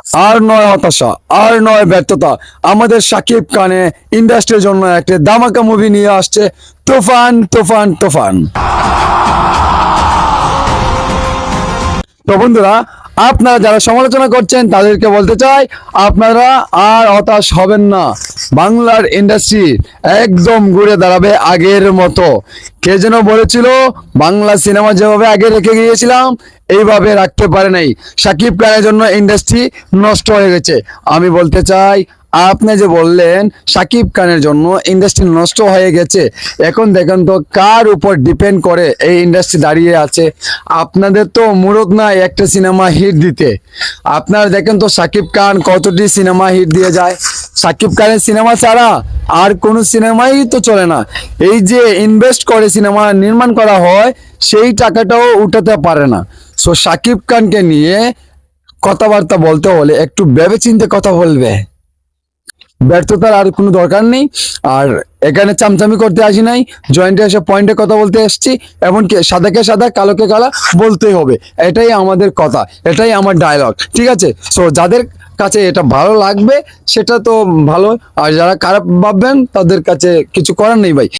আর নয় হতাশা, আর নয় ব্যর্থতা। আমাদের শাকিব খানে ইন্ডাস্ট্রির জন্য একটা ধামাকা মুভি নিয়ে আসছে, তুফান তুফান তুফান। তো বন্ধুরা, আপনারা যারা সমালোচনা করছেন তাদেরকে বলতে চাই, আপনারা আর হতাশ হবেন না। বাংলার ইন্ডাস্ট্রি একদম ঘুরে দাঁড়াবে আগের মতো। কে যেন বলেছিল, বাংলা সিনেমা যেভাবে আগে রেখে গিয়েছিলাম এইভাবে রাখতে পারে নাই। শাকিব খানের জন্য ইন্ডাস্ট্রি নষ্ট হয়ে গেছে। আমি বলতে চাই, আপনি যে বললেন শাকিব খানের জন্য ইন্ডাস্ট্রি নষ্ট হয়ে গেছে, এখন দেখেন তো কার উপর ডিপেন্ড করে এই ইন্ডাস্ট্রি দাঁড়িয়ে আছে। আপনাদের তো মুরদ নাই একটা সিনেমা হিট দিতে। আপনারা দেখেন তো শাকিব খান কতটি সিনেমা হিট দিয়ে যায়। শাকিব খানের সিনেমা ছাড়া আর কোনো সিনেমাই তো চলে না। এই যে ইনভেস্ট করে সিনেমা নির্মাণ করা হয়, সেই টাকাটাও উঠাতে পারে না। সো শাকিব খানকে নিয়ে কথাবার্তা বলতে হলে একটু ভেবেচিন্তে কথা বলবে। ব্যর্থতার আর কোনো দরকার নেই। আর এখানে চামচামি করতে আসি নাই, জয়েন্টে এসে পয়েন্টে কথা বলতে এসেছি। এমনকি সাদাকে সাদা কালোকে কালা বলতেই হবে, এটাই আমাদের কথা, এটাই আমার ডায়লগ, ঠিক আছে? সো যাদের কাছে এটা ভালো লাগবে সেটা তো ভালো, আর যারা খারাপ ভাববেন তাদের কাছে কিছু করার নেই ভাই।